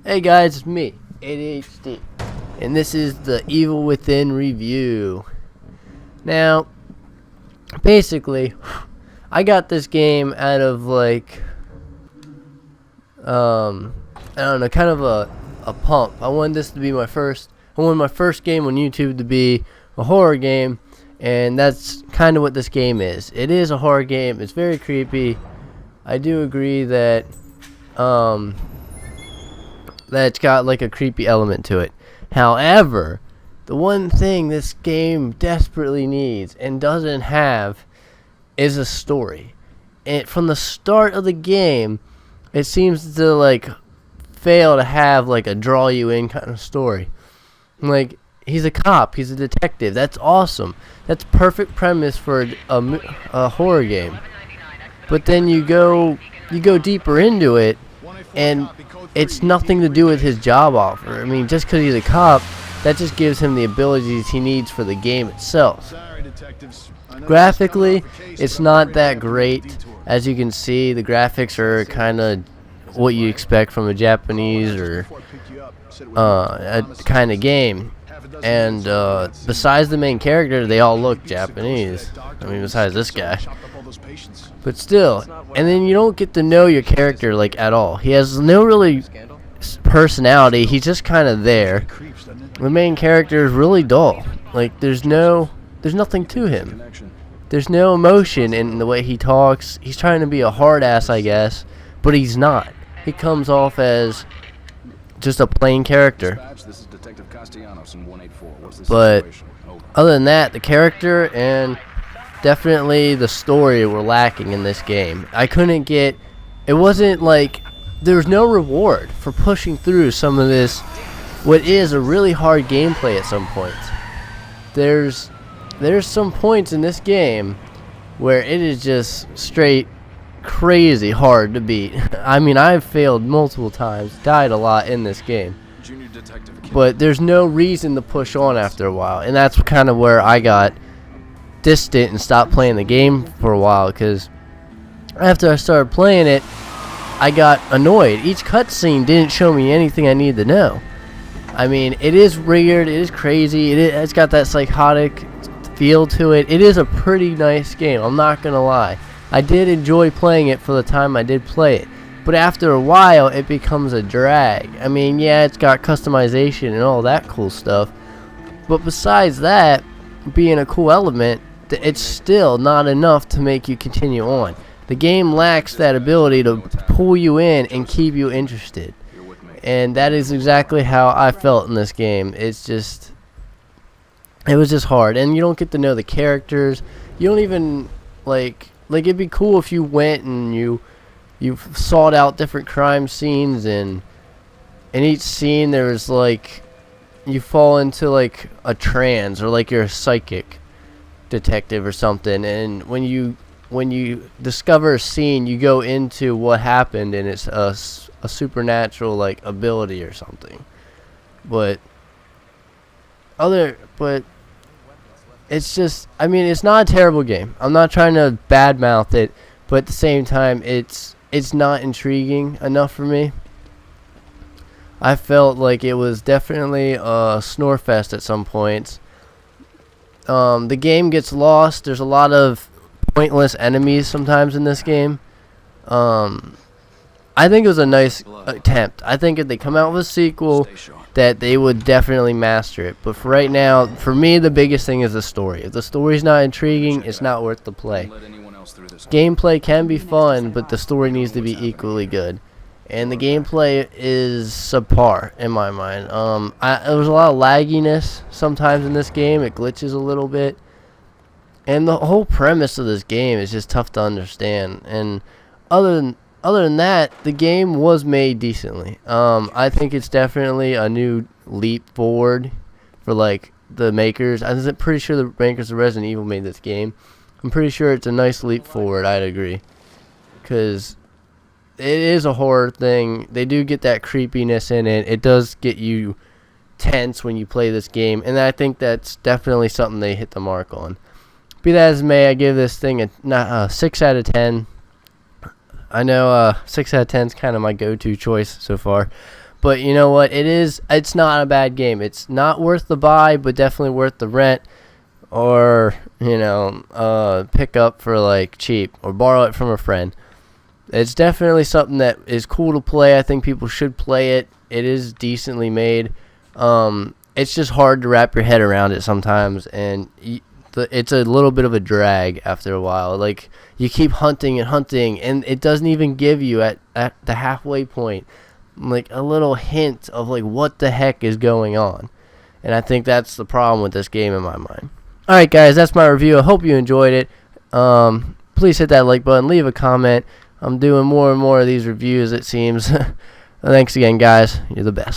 Hey guys, it's me, ADHD, and this is the Evil Within review. Now, basically, I got this game out of I don't know, kind of a pump. I wanted this to be my first game on YouTube to be a horror game, and that's kind of what this game is. It is a horror game. It's very creepy. I do agree that it's got like a creepy element to it. However, the one thing this game desperately needs and doesn't have is a story. And from the start of the game, it seems to fail to have a draw you in kind of story. He's a cop, he's a detective. That's awesome. That's perfect premise for a horror game. But then you go deeper into it, and it's nothing to do with his job offer. I mean, just because he's a cop, that just gives him the abilities he needs for the game itself. Graphically, it's not that great. As you can see, the graphics are kind of what you expect from a Japanese or a kind of game. And besides the main character, they all look Japanese. I mean, besides this guy. But still, and then you don't get to know your character at all. He has no really personality. He's just kind of there. The main character is really dull. There's nothing to him. There's no emotion in the way he talks. He's trying to be a hard ass, I guess, but he's not. He comes off as just a plain character. But other than that, the character and definitely the story were lacking in this game. It wasn't there was no reward for pushing through some of this, what is a really hard gameplay at some points. There's some points in this game where it is just straight crazy hard to beat. I mean, I've failed multiple times, died a lot in this game. But there's no reason to push on after a while, and that's kind of where I got distant and stopped playing the game for a while, because after I started playing it, I got annoyed. Each cutscene didn't show me anything I needed to know. I mean, it is weird, it is crazy, it's got that psychotic feel to it. It is a pretty nice game, I'm not gonna lie. I did enjoy playing it for the time I did play it. But after a while, it becomes a drag. I mean, yeah, it's got customization and all that cool stuff. But besides that being a cool element, it's still not enough to make you continue on. The game lacks that ability to pull you in and keep you interested. And that is exactly how I felt in this game. It was just hard. And you don't get to know the characters. You don't even, it'd be cool if you went and you sought out different crime scenes, and in each scene there was you fall into a trance, or you're a psychic detective or something, and when you discover a scene, you go into what happened, and it's a supernatural ability or something. But it's just, I mean, it's not a terrible game. I'm not trying to badmouth it, but at the same time, it's not intriguing enough for me. I felt like it was definitely a snore fest at some points. The game gets lost. There's a lot of pointless enemies sometimes in this game. I think it was a nice attempt. I think if they come out with a sequel, that they would definitely master it. But for right now, for me, the biggest thing is the story. If the story's not intriguing, it's not worth the play. Gameplay can be fun, but the story needs to be equally good. And the gameplay is subpar in my mind. There was a lot of lagginess sometimes in this game. It glitches a little bit. And the whole premise of this game is just tough to understand. And other than that, the game was made decently. I think it's definitely a new leap forward for the makers. I'm pretty sure the makers of Resident Evil made this game. I'm pretty sure it's a nice leap forward. I'd agree, because it is a horror thing. They do get that creepiness in it. It does get you tense when you play this game, and I think that's definitely something they hit the mark on. Be that as may, I give this thing a 6 out of 10. I know 6 out of 10 is kind of my go-to choice so far, But you know what? It's not a bad game. It's not worth the buy, but definitely worth the rent, or pick up for like cheap, or borrow it from a friend. It's definitely something that is cool to play. I think people should play it. It is decently made. It's just hard to wrap your head around it sometimes, and it's a little bit of a drag after a while. Like, you keep hunting and hunting, and it doesn't even give you at the halfway point like a little hint of like what the heck is going on. And I think that's the problem with this game in my mind. Alright guys, that's my review. I hope you enjoyed it. Please hit that like button, leave a comment. I'm doing more and more of these reviews, it seems. Thanks again, guys. You're the best.